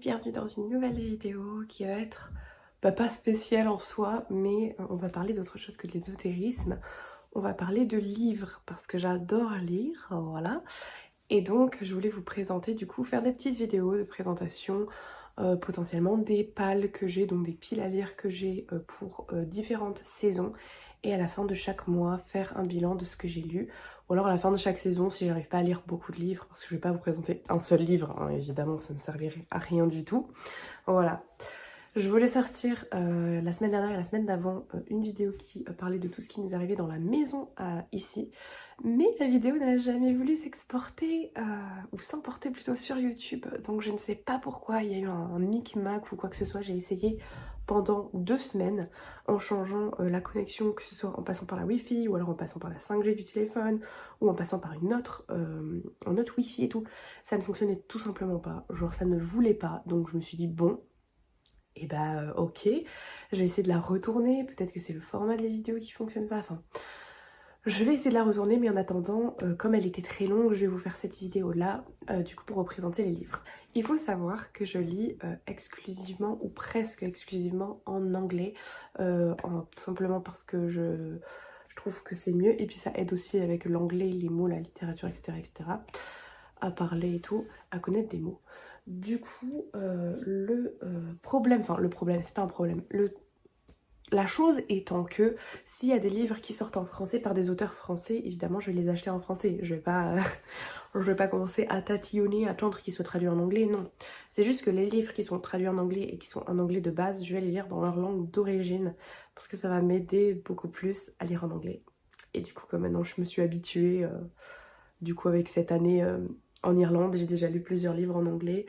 bienvenue dans une nouvelle vidéo qui va être pas spéciale en soi, mais on va parler d'autre chose que de l'ésotérisme. On va parler de livres parce que j'adore lire, voilà. Et donc je voulais vous présenter, du coup, faire des petites vidéos de présentation, potentiellement des pales que j'ai, donc des piles à lire que j'ai pour différentes saisons. Et à la fin de chaque mois, faire un bilan de ce que j'ai lu. Ou alors à la fin de chaque saison, si j'arrive pas à lire beaucoup de livres, parce que je vais pas vous présenter un seul livre, hein, évidemment ça ne servirait à rien du tout. Voilà. Je voulais sortir la semaine dernière et la semaine d'avant une vidéo qui parlait de tout ce qui nous arrivait dans la maison ici. Mais la vidéo n'a jamais voulu s'exporter ou s'importer plutôt sur YouTube. Donc je ne sais pas pourquoi, il y a eu un micmac ou quoi que ce soit. J'ai essayé pendant 2 semaines en changeant la connexion, que ce soit en passant par la Wi-Fi ou alors en passant par la 5G du téléphone ou en passant par un autre Wi-Fi et tout. Ça ne fonctionnait tout simplement pas. Genre ça ne voulait pas. Donc je me suis dit bon. Et ok, je vais essayer de la retourner, peut-être que c'est le format de la vidéo qui fonctionne pas, enfin... Je vais essayer de la retourner, mais en attendant, comme elle était très longue, je vais vous faire cette vidéo-là, du coup pour représenter les livres. Il faut savoir que je lis exclusivement, ou presque exclusivement, en anglais, tout simplement parce que je trouve que c'est mieux, et puis ça aide aussi avec l'anglais, les mots, la littérature, etc., à parler et tout, à connaître des mots. Du coup, le problème, c'est pas un problème, la chose étant que s'il y a des livres qui sortent en français par des auteurs français, évidemment je vais les acheter en français. Je vais pas commencer à tatillonner, attendre qu'ils soient traduits en anglais, non. C'est juste que les livres qui sont traduits en anglais et qui sont en anglais de base, je vais les lire dans leur langue d'origine parce que ça va m'aider beaucoup plus à lire en anglais. Et du coup, comme maintenant je me suis habituée, du coup avec cette année en Irlande, j'ai déjà lu plusieurs livres en anglais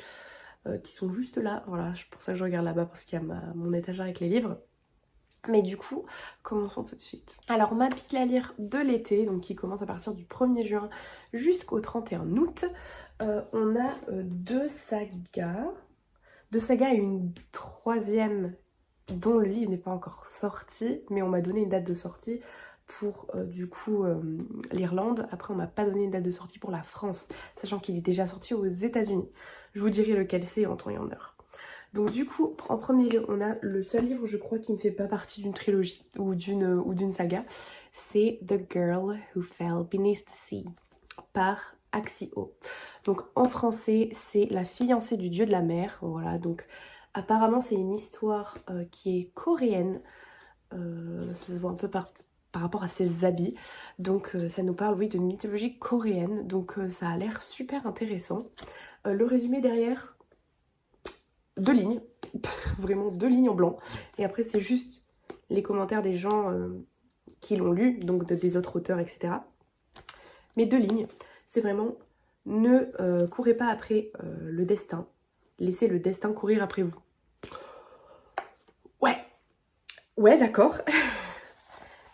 qui sont juste là, voilà, c'est pour ça que je regarde là-bas parce qu'il y a mon étagère avec les livres. Mais du coup, commençons tout de suite. Alors ma pile à lire de l'été, donc qui commence à partir du 1er juin jusqu'au 31 août, on a deux sagas et une troisième dont le livre n'est pas encore sorti, mais on m'a donné une date de sortie pour du coup l'Irlande. Après on m'a pas donné une date de sortie pour la France, sachant qu'il est déjà sorti aux États-Unis. Je vous dirai lequel c'est en temps et en heure. Donc du coup, en premier lieu, on a le seul livre, je crois, qui ne fait pas partie d'une trilogie ou d'une saga. C'est The Girl Who Fell Beneath the Sea par Axio. Donc en français, c'est La fiancée du dieu de la mer. Voilà, donc apparemment c'est une histoire qui est coréenne. Ça se voit un peu par rapport à ses habits. Donc ça nous parle, oui, de mythologie coréenne. Donc ça a l'air super intéressant. Le résumé derrière... 2 lignes, vraiment 2 lignes en blanc. Et après c'est juste les commentaires des gens qui l'ont lu, donc des autres auteurs, etc. Mais 2 lignes, c'est vraiment ne courez pas après le destin, laissez le destin courir après vous. Ouais d'accord.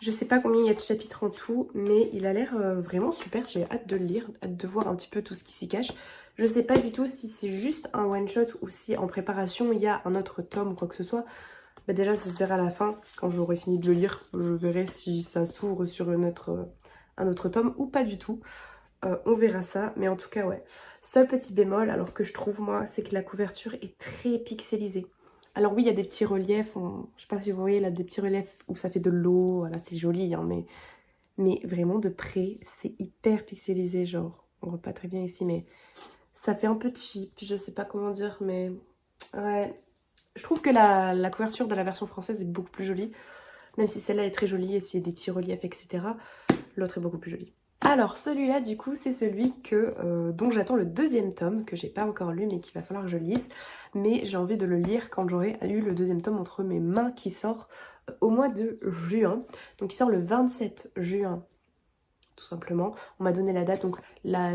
Je sais pas combien il y a de chapitres en tout, mais il a l'air vraiment super, j'ai hâte de le lire, hâte de voir un petit peu tout ce qui s'y cache. Je sais pas du tout si c'est juste un one shot ou si en préparation il y a un autre tome ou quoi que ce soit. Bah déjà ça se verra à la fin, quand j'aurai fini de le lire, je verrai si ça s'ouvre sur un autre tome ou pas du tout. On verra ça, mais en tout cas ouais. Seul petit bémol, alors que je trouve moi, c'est que la couverture est très pixelisée. Alors oui, il y a des petits reliefs, je sais pas si vous voyez là, des petits reliefs où ça fait de l'eau, voilà, c'est joli, hein, mais vraiment de près, c'est hyper pixelisé, genre, on voit pas très bien ici, mais ça fait un peu cheap, je sais pas comment dire, mais ouais. Je trouve que la couverture de la version française est beaucoup plus jolie, même si celle-là est très jolie et s'il y a des petits reliefs, etc. L'autre est beaucoup plus jolie. Alors celui-là du coup c'est celui dont j'attends le 2e tome, que j'ai pas encore lu mais qu'il va falloir que je lise. Mais j'ai envie de le lire quand j'aurai eu le 2e tome entre mes mains, qui sort au mois de juin. Donc il sort le 27 juin tout simplement. On m'a donné la date, donc la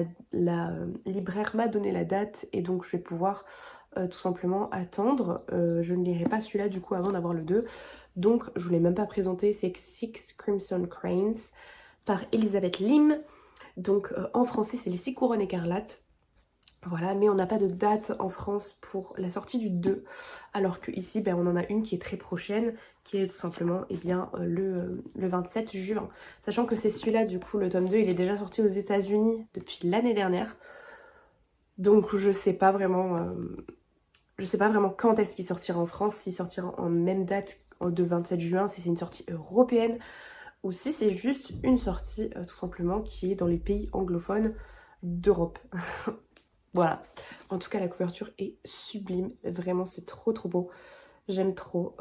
libraire m'a donné la date et donc je vais pouvoir tout simplement attendre. Je ne lirai pas celui-là du coup avant d'avoir le 2. Donc je ne vous l'ai même pas présenté, c'est Six Crimson Cranes par Elisabeth Lim. Donc en français c'est les 6 couronnes écarlates. Voilà, mais on n'a pas de date en France pour la sortie du 2, alors qu'ici on en a une qui est très prochaine, qui est tout simplement le 27 juin. Sachant que c'est celui-là, du coup, le tome 2, il est déjà sorti aux États-Unis depuis l'année dernière. Donc je sais pas vraiment je sais pas vraiment quand est-ce qu'il sortira en France, s'il sortira en même date de 27 juin, si c'est une sortie européenne ou si c'est juste une sortie tout simplement qui est dans les pays anglophones d'Europe. Voilà. En tout cas, la couverture est sublime. Vraiment, c'est trop trop beau. J'aime trop.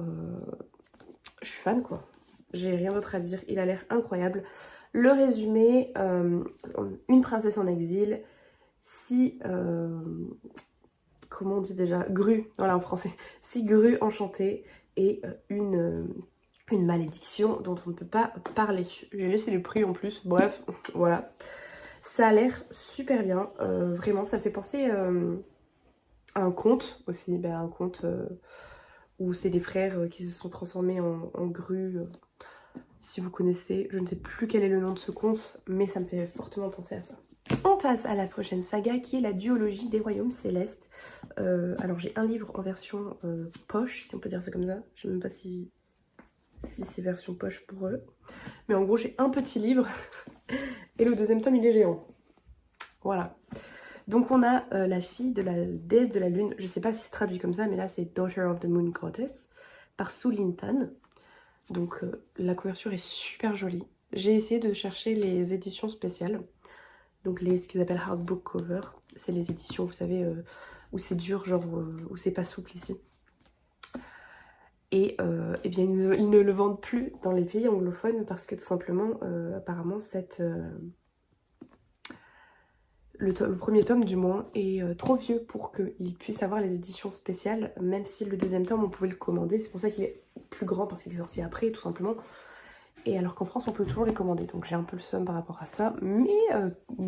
Je suis fan quoi. J'ai rien d'autre à dire. Il a l'air incroyable. Le résumé, une princesse en exil. Si... comment on dit déjà? Grue, voilà en français. 6 grues enchantées et une malédiction dont on ne peut pas parler. J'ai laissé les prix en plus, bref, voilà. Ça a l'air super bien, vraiment, ça me fait penser à un conte aussi, ben, un conte où c'est des frères qui se sont transformés en grues. Si vous connaissez, je ne sais plus quel est le nom de ce conte, mais ça me fait fortement penser à ça. On passe à la prochaine saga qui est la duologie des royaumes célestes. Alors j'ai un livre en version poche, si on peut dire ça comme ça. Je ne sais même pas si c'est version poche pour eux. Mais en gros j'ai un petit livre et le deuxième tome il est géant. Voilà. Donc on a la fille de la déesse de la lune. Je ne sais pas si c'est traduit comme ça, mais là c'est Daughter of the Moon Goddess par Su Lin Tan. Donc la couverture est super jolie. J'ai essayé de chercher les éditions spéciales. Donc ce qu'ils appellent hardbook cover, c'est les éditions, vous savez, où c'est dur, genre où c'est pas souple ici. Et eh bien ils ne le vendent plus dans les pays anglophones parce que tout simplement, apparemment, le premier tome du moins est trop vieux pour qu'ils puissent avoir les éditions spéciales, même si le deuxième tome on pouvait le commander. C'est pour ça qu'il est plus grand parce qu'il est sorti après tout simplement. Et alors qu'en France on peut toujours les commander, donc j'ai un peu le seum par rapport à ça, mais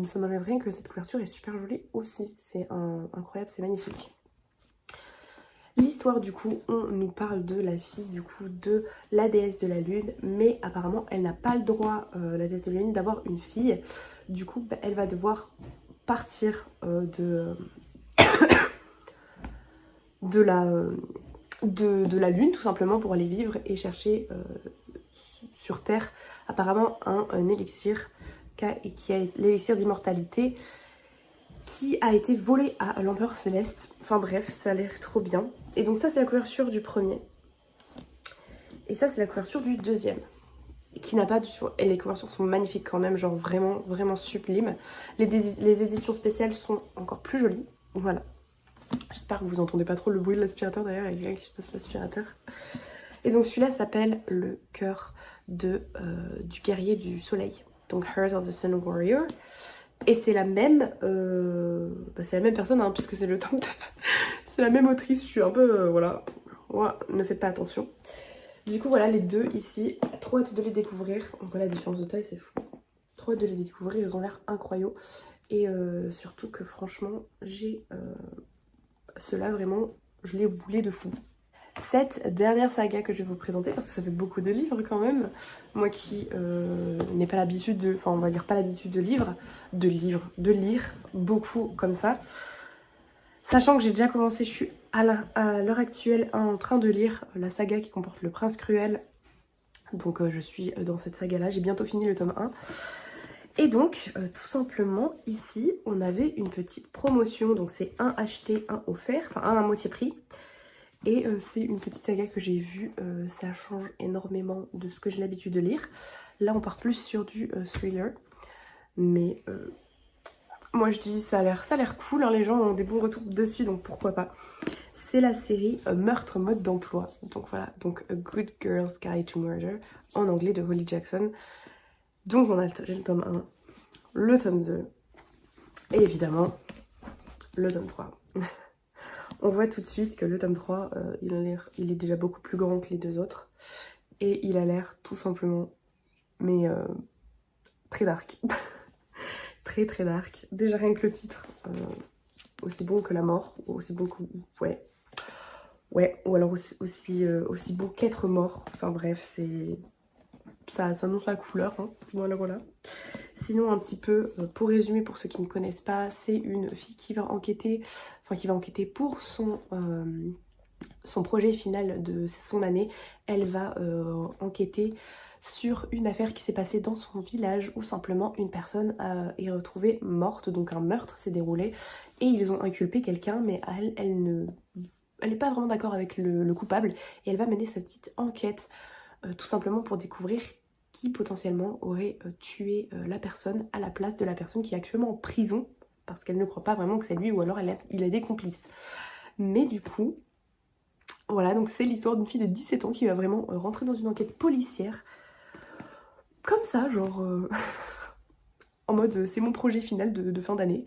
ça m'enlève rien que cette couverture est super jolie aussi, c'est incroyable, c'est magnifique. L'histoire du coup, on nous parle de la fille du coup de la déesse de la lune, mais apparemment elle n'a pas le droit, la déesse de la lune, d'avoir une fille. Du coup bah, elle va devoir partir de la lune tout simplement pour aller vivre et chercher sur Terre apparemment un élixir qui a l'élixir d'immortalité qui a été volé à l'empereur céleste. Enfin bref, ça a l'air trop bien. Et donc ça c'est la couverture du premier. Et ça c'est la couverture du deuxième. Qui n'a pas du tout... Et les couvertures sont magnifiques quand même, genre vraiment, vraiment sublimes. Les éditions spéciales sont encore plus jolies. Voilà. J'espère que vous entendez pas trop le bruit de l'aspirateur derrière, il y a quelqu'un qui passe l'aspirateur. Et donc celui-là s'appelle Le cœur du guerrier du soleil. Donc Heart of the Sun Warrior. Et c'est la même c'est la même personne hein, puisque c'est le tome de... c'est la même autrice, je suis un peu voilà. Ouais, ne faites pas attention. Du coup voilà les deux ici, trop hâte de les découvrir. On voit la différence de taille, c'est fou. Trop hâte de les découvrir, ils ont l'air incroyables. Et surtout que franchement j'ai ceux-là vraiment, je les voulais de fou. Cette dernière saga que je vais vous présenter, parce que ça fait beaucoup de livres quand même, moi qui n'ai pas l'habitude de, enfin on va dire pas l'habitude de lire beaucoup comme ça, sachant que j'ai déjà commencé, je suis à l'heure actuelle en train de lire la saga qui comporte le prince cruel, donc je suis dans cette saga là, j'ai bientôt fini le tome 1. Et donc, tout simplement, ici, on avait une petite promotion, donc c'est un acheté, un offert, enfin un à moitié prix. Et c'est une petite saga que j'ai vue, ça change énormément de ce que j'ai l'habitude de lire. Là on part plus sur du thriller, mais moi je dis ça a l'air cool, hein, les gens ont des bons retours dessus donc pourquoi pas. C'est la série Meurtre mode d'emploi, donc voilà, donc A Good Girl's Guide to Murder en anglais de Holly Jackson. Donc on a le tome 1, le tome 2 et évidemment le tome 3. On voit tout de suite que le tome 3, il est déjà beaucoup plus grand que les deux autres. Et il a l'air tout simplement, mais très dark. Très très dark. Déjà rien que le titre, aussi bon que la mort, ou aussi bon que... Ouais. Ouais, ou alors aussi beau qu'être mort. Enfin bref, ça annonce la couleur, hein. Voilà, voilà. Sinon, un petit peu, pour résumer, pour ceux qui ne connaissent pas, c'est une fille qui va enquêter, pour son projet final de son année. Elle va enquêter sur une affaire qui s'est passée dans son village où simplement une personne est retrouvée morte, donc un meurtre s'est déroulé et ils ont inculpé quelqu'un, mais elle ne elle est pas vraiment d'accord avec le coupable et elle va mener sa petite enquête tout simplement pour découvrir qui potentiellement aurait tué la personne à la place de la personne qui est actuellement en prison parce qu'elle ne croit pas vraiment que c'est lui ou alors il a des complices. Mais du coup, voilà, donc c'est l'histoire d'une fille de 17 ans qui va vraiment rentrer dans une enquête policière comme ça, genre en mode c'est mon projet final de fin d'année.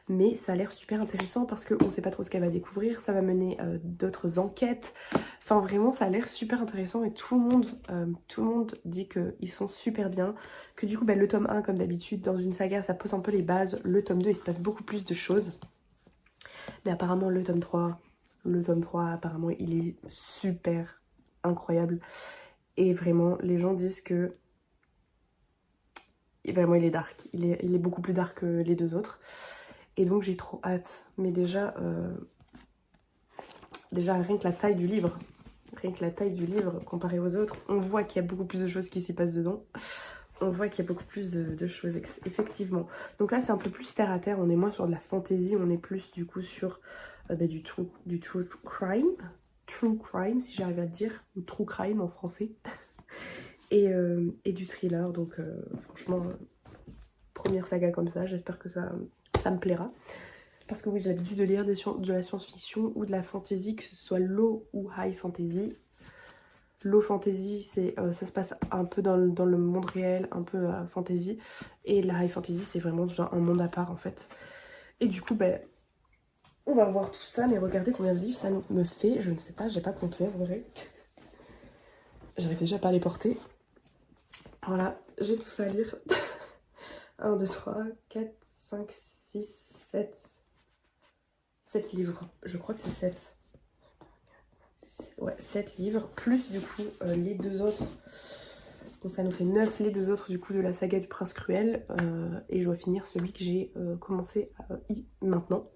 Mais ça a l'air super intéressant parce qu'on ne sait pas trop ce qu'elle va découvrir, ça va mener d'autres enquêtes. Enfin vraiment ça a l'air super intéressant et tout le monde dit qu'ils sont super bien. Que du coup le tome 1 comme d'habitude dans une saga ça pose un peu les bases, le tome 2 il se passe beaucoup plus de choses. Mais apparemment le tome 3 apparemment il est super incroyable. Et vraiment les gens disent que vraiment il est dark, il est beaucoup plus dark que les deux autres. Et donc j'ai trop hâte. Mais déjà rien que la taille du livre, comparé aux autres, on voit qu'il y a beaucoup plus de choses qui s'y passent dedans. On voit qu'il y a beaucoup plus de choses, effectivement. Donc là c'est un peu plus terre à terre, on est moins sur de la fantasy, on est plus du coup sur du true crime. True crime si j'arrive à le dire, ou true crime en français. et du thriller, donc franchement, première saga comme ça, j'espère que ça me plaira. Parce que oui, j'ai l'habitude de lire de la science-fiction ou de la fantasy, que ce soit low ou high fantasy. Low fantasy, ça se passe un peu dans le monde réel, un peu fantasy. Et la high fantasy, c'est vraiment genre un monde à part en fait. Et du coup, on va voir tout ça, mais regardez combien de livres ça me fait. Je ne sais pas, j'ai pas compté en vrai. J'arrive déjà pas à les porter. Voilà, j'ai tout ça à lire. 1, 2, 3, 4, 5, 6, 7 livres. Je crois que c'est 7. Ouais, 7 livres. Plus du coup les deux autres. Donc ça nous fait 9 les deux autres du coup de la saga du Prince Cruel. Et je dois finir celui que j'ai commencé maintenant.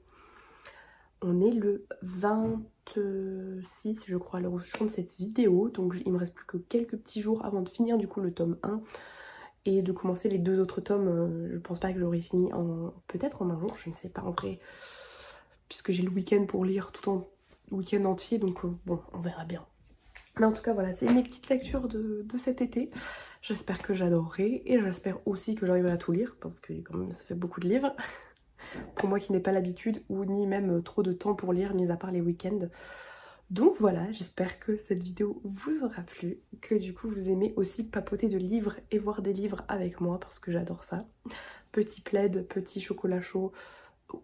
On est le 26 je crois à l'heure où je tourne cette vidéo. Donc il me reste plus que quelques petits jours avant de finir du coup le tome 1. Et de commencer les deux autres tomes, je pense pas que j'aurai fini peut-être en un jour, je ne sais pas en vrai. Puisque j'ai le week-end pour lire tout en week-end entier, donc bon, on verra bien. Mais en tout cas, voilà, c'est mes petites lectures de cet été. J'espère que j'adorerai et j'espère aussi que j'arriverai à tout lire parce que quand même ça fait beaucoup de livres. Pour moi qui n'ai pas l'habitude ou ni même trop de temps pour lire, mis à part les week-ends. Donc voilà, j'espère que cette vidéo vous aura plu, que du coup vous aimez aussi papoter de livres et voir des livres avec moi parce que j'adore ça. Petit plaid, petit chocolat chaud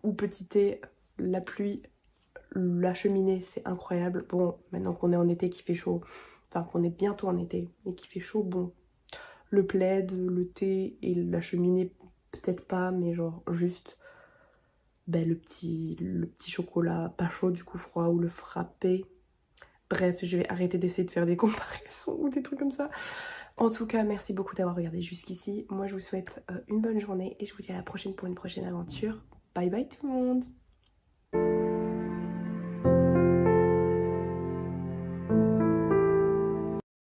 ou petit thé, la pluie, la cheminée, c'est incroyable. Bon, maintenant qu'on est en été qui fait chaud, enfin qu'on est bientôt en été et qui fait chaud, bon, le plaid, le thé et la cheminée, peut-être pas, mais genre juste le petit chocolat pas chaud, du coup froid ou le frappé. Bref, je vais arrêter d'essayer de faire des comparaisons ou des trucs comme ça. En tout cas, merci beaucoup d'avoir regardé jusqu'ici. Moi, je vous souhaite une bonne journée et je vous dis à la prochaine pour une prochaine aventure. Bye bye tout le monde!